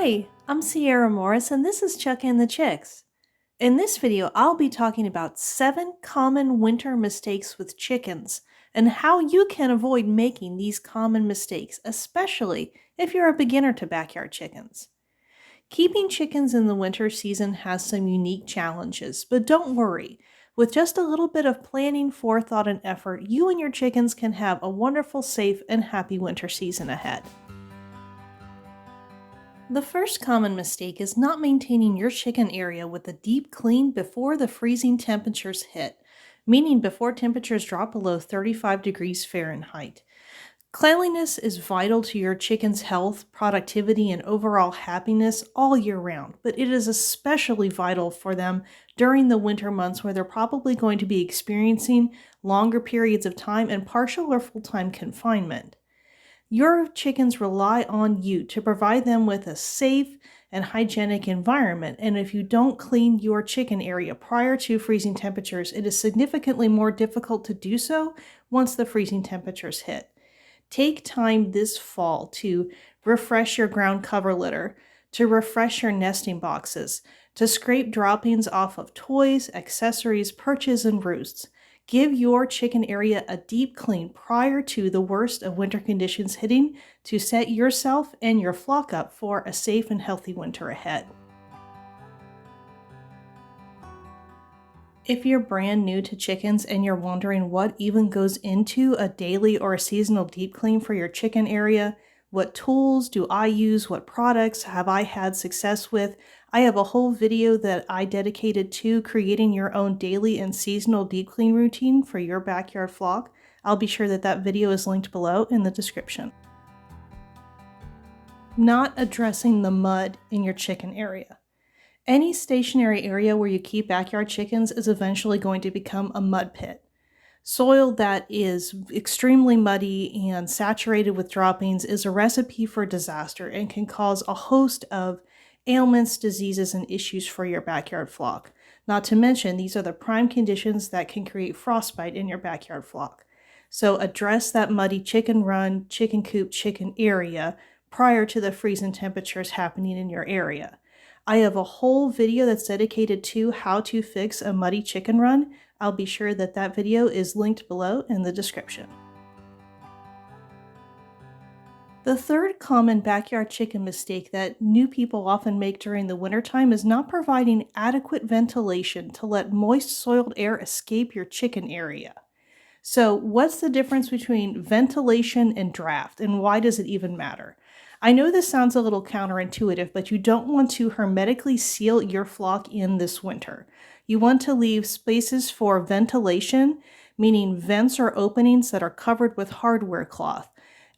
Hi, I'm Sierra Morris and this is Chuck and the Chicks. In this video, I'll be talking about 7 common winter mistakes with chickens and how you can avoid making these common mistakes, especially if you're a beginner to backyard chickens. Keeping chickens in the winter season has some unique challenges, but don't worry. With just a little bit of planning, forethought, and effort, you and your chickens can have a wonderful, safe, and happy winter season ahead. The first common mistake is not maintaining your chicken area with a deep clean before the freezing temperatures hit, meaning before temperatures drop below 35 degrees Fahrenheit. Cleanliness is vital to your chicken's health, productivity, and overall happiness all year round, but it is especially vital for them during the winter months where they're probably going to be experiencing longer periods of time and partial or full-time confinement. Your chickens rely on you to provide them with a safe and hygienic environment, and if you don't clean your chicken area prior to freezing temperatures, it is significantly more difficult to do so once the freezing temperatures hit. Take time this fall to refresh your ground cover litter, to refresh your nesting boxes, to scrape droppings off of toys, accessories, perches, and roosts. Give your chicken area a deep clean prior to the worst of winter conditions hitting to set yourself and your flock up for a safe and healthy winter ahead. If you're brand new to chickens and you're wondering what even goes into a daily or a seasonal deep clean for your chicken area, what tools do I use, what products have I had success with, I have a whole video that I dedicated to creating your own daily and seasonal deep clean routine for your backyard flock. I'll be sure that video is linked below in the description. Not addressing the mud in your chicken area. Any stationary area where you keep backyard chickens is eventually going to become a mud pit. Soil that is extremely muddy and saturated with droppings is a recipe for disaster and can cause a host of ailments, diseases, and issues for your backyard flock. Not to mention, these are the prime conditions that can create frostbite in your backyard flock. So address that muddy chicken run, chicken coop, chicken area prior to the freezing temperatures happening in your area. I have a whole video that's dedicated to how to fix a muddy chicken run. I'll be sure that video is linked below in the description. The third common backyard chicken mistake that new people often make during the wintertime is not providing adequate ventilation to let moist soiled air escape your chicken area. So what's the difference between ventilation and draft, and why does it even matter? I know this sounds a little counterintuitive, but you don't want to hermetically seal your flock in this winter. You want to leave spaces for ventilation, meaning vents or openings that are covered with hardware cloth.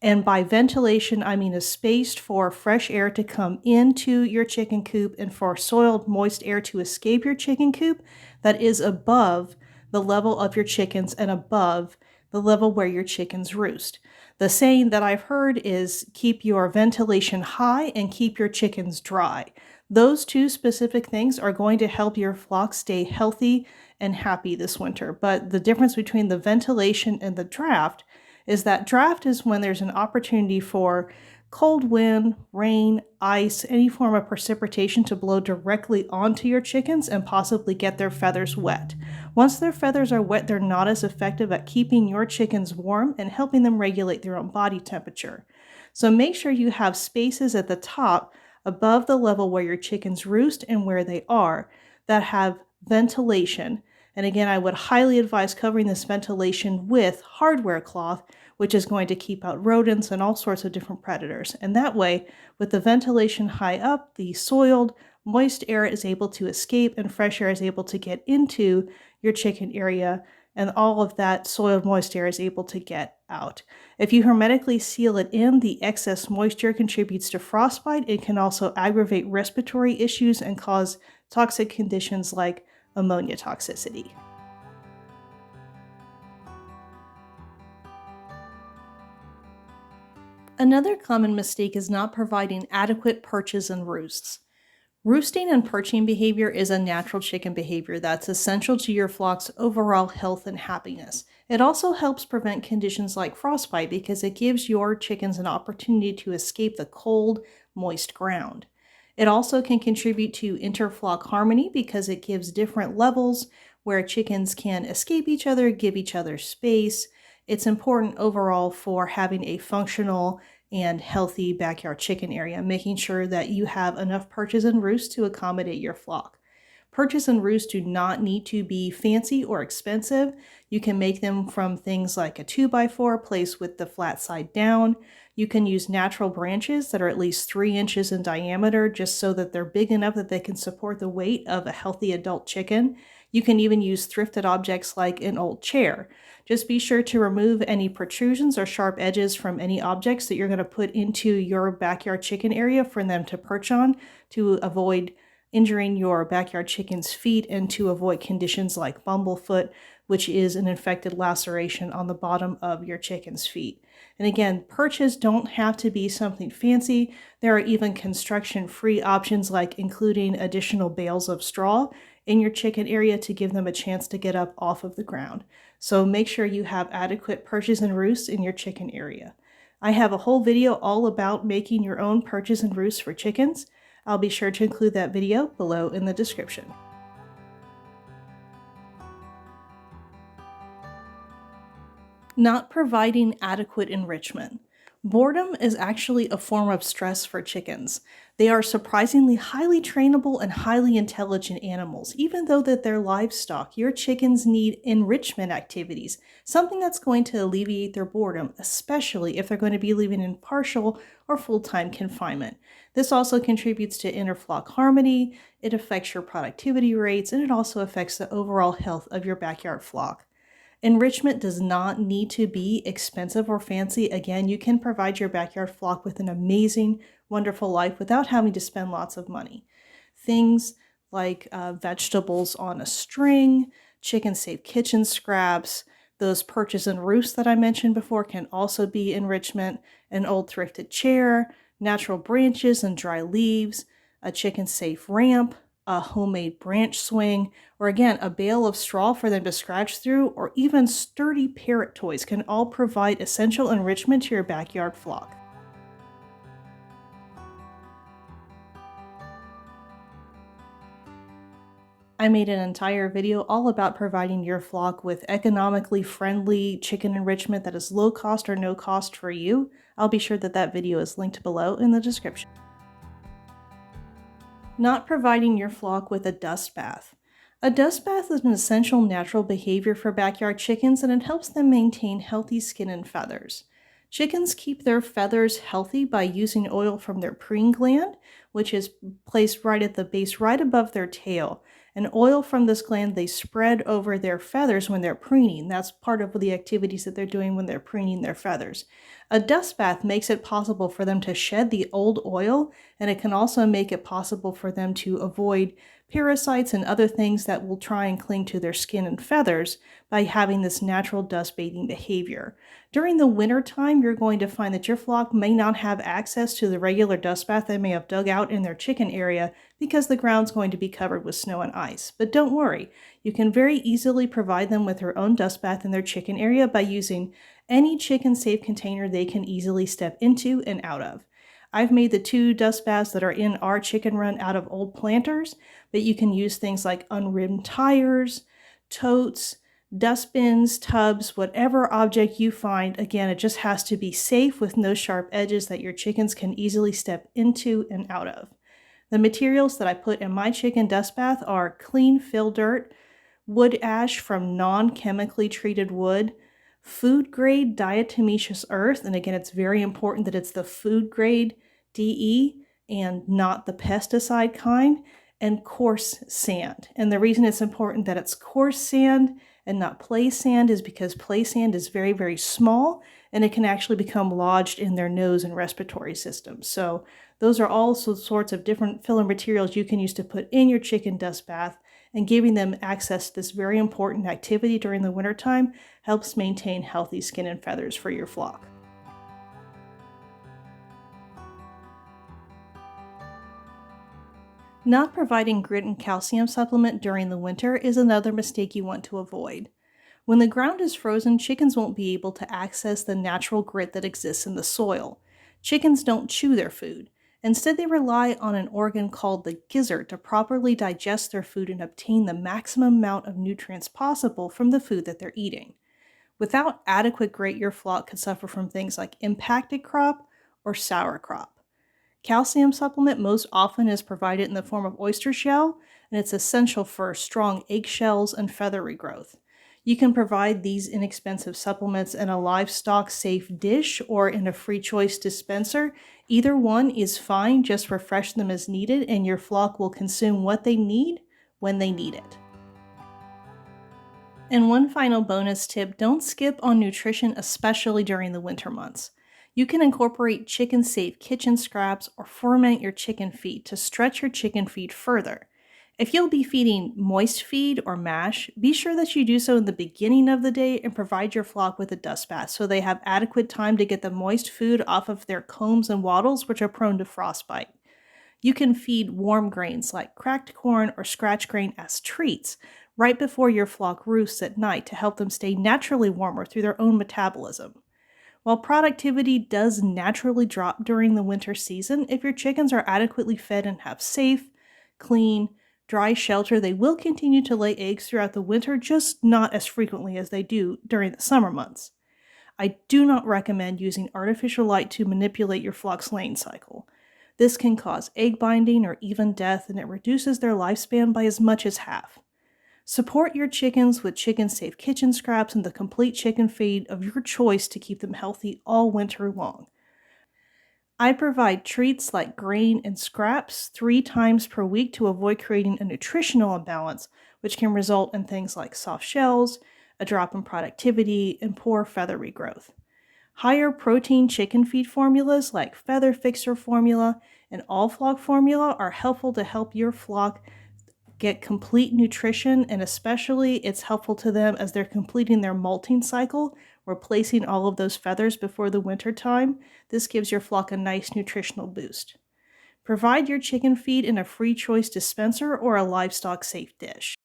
And by ventilation, I mean a space for fresh air to come into your chicken coop and for soiled, moist air to escape your chicken coop that is above the level of your chickens and above the level where your chickens roost. The saying that I've heard is keep your ventilation high and keep your chickens dry. Those two specific things are going to help your flock stay healthy and happy this winter. But the difference between the ventilation and the draft is that draft is when there's an opportunity for cold wind, rain, ice, any form of precipitation to blow directly onto your chickens and possibly get their feathers wet. Once their feathers are wet, they're not as effective at keeping your chickens warm and helping them regulate their own body temperature. So make sure you have spaces at the top above the level where your chickens roost and where they are that have ventilation. And again, I would highly advise covering this ventilation with hardware cloth, which is going to keep out rodents and all sorts of different predators. And that way, with the ventilation high up, the soiled, moist air is able to escape and fresh air is able to get into your chicken area, and all of that soiled, moist air is able to get out. If you hermetically seal it in, the excess moisture contributes to frostbite. It can also aggravate respiratory issues and cause toxic conditions like ammonia toxicity. Another common mistake is not providing adequate perches and roosts. Roosting and perching behavior is a natural chicken behavior that's essential to your flock's overall health and happiness. It also helps prevent conditions like frostbite because it gives your chickens an opportunity to escape the cold, moist ground. It also can contribute to interflock harmony because it gives different levels where chickens can escape each other, give each other space. It's important overall for having a functional and healthy backyard chicken area, making sure that you have enough perches and roosts to accommodate your flock. Perches and roosts do not need to be fancy or expensive. You can make them from things like a 2x4 placed with the flat side down. You can use natural branches that are at least 3 inches in diameter just so that they're big enough that they can support the weight of a healthy adult chicken. You can even use thrifted objects like an old chair. Just be sure to remove any protrusions or sharp edges from any objects that you're going to put into your backyard chicken area for them to perch on to avoid injuring your backyard chicken's feet and to avoid conditions like bumblefoot, which is an infected laceration on the bottom of your chicken's feet. And again, perches don't have to be something fancy. There are even construction-free options like including additional bales of straw in your chicken area to give them a chance to get up off of the ground. So make sure you have adequate perches and roosts in your chicken area. I have a whole video all about making your own perches and roosts for chickens. I'll be sure to include that video below in the description. Not providing adequate enrichment. Boredom is actually a form of stress for chickens. They are surprisingly highly trainable and highly intelligent animals. Even though that they're livestock, your chickens need enrichment activities, something that's going to alleviate their boredom, especially if they're going to be living in partial or full-time confinement. This also contributes to interflock harmony, it affects your productivity rates, and it also affects the overall health of your backyard flock. Enrichment does not need to be expensive or fancy. Again, you can provide your backyard flock with an amazing, wonderful life without having to spend lots of money. Things like vegetables on a string, chicken-safe kitchen scraps, those perches and roosts that I mentioned before can also be enrichment, an old thrifted chair, natural branches and dry leaves, a chicken-safe ramp, a homemade branch swing, or again, a bale of straw for them to scratch through, or even sturdy parrot toys can all provide essential enrichment to your backyard flock. I made an entire video all about providing your flock with economically friendly chicken enrichment that is low cost or no cost for you. I'll be sure that that video is linked below in the description. Not providing your flock with a dust bath. A dust bath is an essential natural behavior for backyard chickens, and it helps them maintain healthy skin and feathers. Chickens keep their feathers healthy by using oil from their preen gland, which is placed right at the base right above their tail. And oil from this gland they spread over their feathers when they're preening. That's part of the activities that they're doing when they're preening their feathers. A dust bath makes it possible for them to shed the old oil, and it can also make it possible for them to avoid parasites and other things that will try and cling to their skin and feathers by having this natural dust bathing behavior. During the winter time, you're going to find that your flock may not have access to the regular dust bath they may have dug out in their chicken area because the ground's going to be covered with snow and ice. But don't worry, you can very easily provide them with their own dust bath in their chicken area by using any chicken-safe container they can easily step into and out of. I've made the 2 dust baths that are in our chicken run out of old planters, but you can use things like unrimmed tires, totes, dustbins, tubs, whatever object you find. Again, it just has to be safe with no sharp edges that your chickens can easily step into and out of. The materials that I put in my chicken dust bath are clean fill dirt, wood ash from non-chemically treated wood, food grade diatomaceous earth, and again, it's very important that it's the food grade DE and not the pesticide kind, and coarse sand. And the reason it's important that it's coarse sand and not play sand is because play sand is very, very small and it can actually become lodged in their nose and respiratory system. So those are also sorts of different filler materials you can use to put in your chicken dust bath, and giving them access to this very important activity during the wintertime helps maintain healthy skin and feathers for your flock. Not providing grit and calcium supplement during the winter is another mistake you want to avoid. When the ground is frozen, chickens won't be able to access the natural grit that exists in the soil. Chickens don't chew their food, Instead, they rely on an organ called the gizzard to properly digest their food and obtain the maximum amount of nutrients possible from the food that they're eating. Without adequate grate, your flock could suffer from things like impacted crop or sour crop. Calcium supplement most often is provided in the form of oyster shell, and it's essential for strong eggshells and feather regrowth. You can provide these inexpensive supplements in a livestock-safe dish or in a free choice dispenser. Either one is fine, just refresh them as needed, and your flock will consume what they need when they need it. And one final bonus tip, don't skip on nutrition, especially during the winter months. You can incorporate chicken-safe kitchen scraps or ferment your chicken feed to stretch your chicken feed further. If you'll be feeding moist feed or mash, be sure that you do so in the beginning of the day and provide your flock with a dust bath so they have adequate time to get the moist food off of their combs and wattles, which are prone to frostbite. You can feed warm grains like cracked corn or scratch grain as treats right before your flock roosts at night to help them stay naturally warmer through their own metabolism. While productivity does naturally drop during the winter season, if your chickens are adequately fed and have safe, clean, dry shelter, they will continue to lay eggs throughout the winter, just not as frequently as they do during the summer months. I do not recommend using artificial light to manipulate your flock's laying cycle. This can cause egg binding or even death, and it reduces their lifespan by as much as half. Support your chickens with chicken-safe kitchen scraps and the complete chicken feed of your choice to keep them healthy all winter long. I provide treats like grain and scraps 3 times per week to avoid creating a nutritional imbalance, which can result in things like soft shells, a drop in productivity, and poor feather regrowth. Higher protein chicken feed formulas like Feather Fixer formula and All Flock formula are helpful to help your flock get complete nutrition, and especially it's helpful to them as they're completing their molting cycle, replacing all of those feathers before the winter time. This gives your flock a nice nutritional boost. Provide your chicken feed in a free choice dispenser or a livestock safe dish.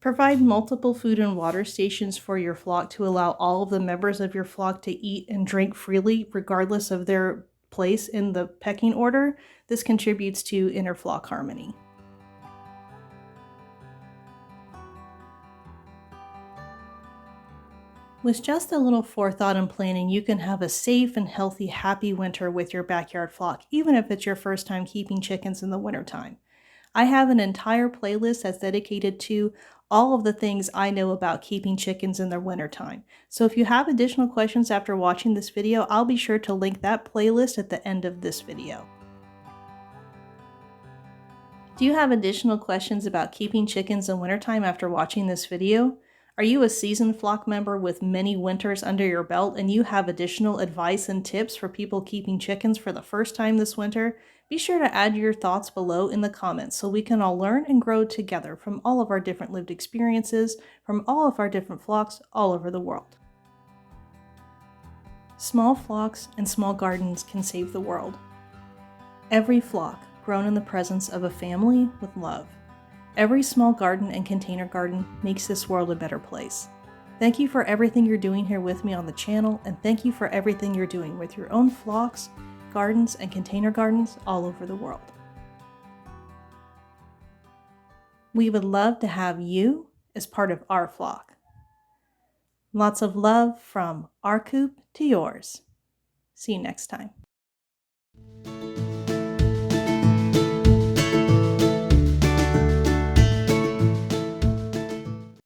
Provide multiple food and water stations for your flock to allow all of the members of your flock to eat and drink freely regardless of their place in the pecking order. This contributes to inner flock harmony. With just a little forethought and planning, you can have a safe and healthy, happy winter with your backyard flock, even if it's your first time keeping chickens in the wintertime. I have an entire playlist that's dedicated to all of the things I know about keeping chickens in the wintertime. So if you have additional questions after watching this video, I'll be sure to link that playlist at the end of this video. Do you have additional questions about keeping chickens in wintertime after watching this video? Are you a seasoned flock member with many winters under your belt and you have additional advice and tips for people keeping chickens for the first time this winter? Be sure to add your thoughts below in the comments so we can all learn and grow together from all of our different lived experiences, from all of our different flocks all over the world. Small flocks and small gardens can save the world. Every flock grown in the presence of a family with love. Every small garden and container garden makes this world a better place. Thank you for everything you're doing here with me on the channel, and thank you for everything you're doing with your own flocks, gardens, and container gardens all over the world. We would love to have you as part of our flock. Lots of love from our coop to yours. See you next time.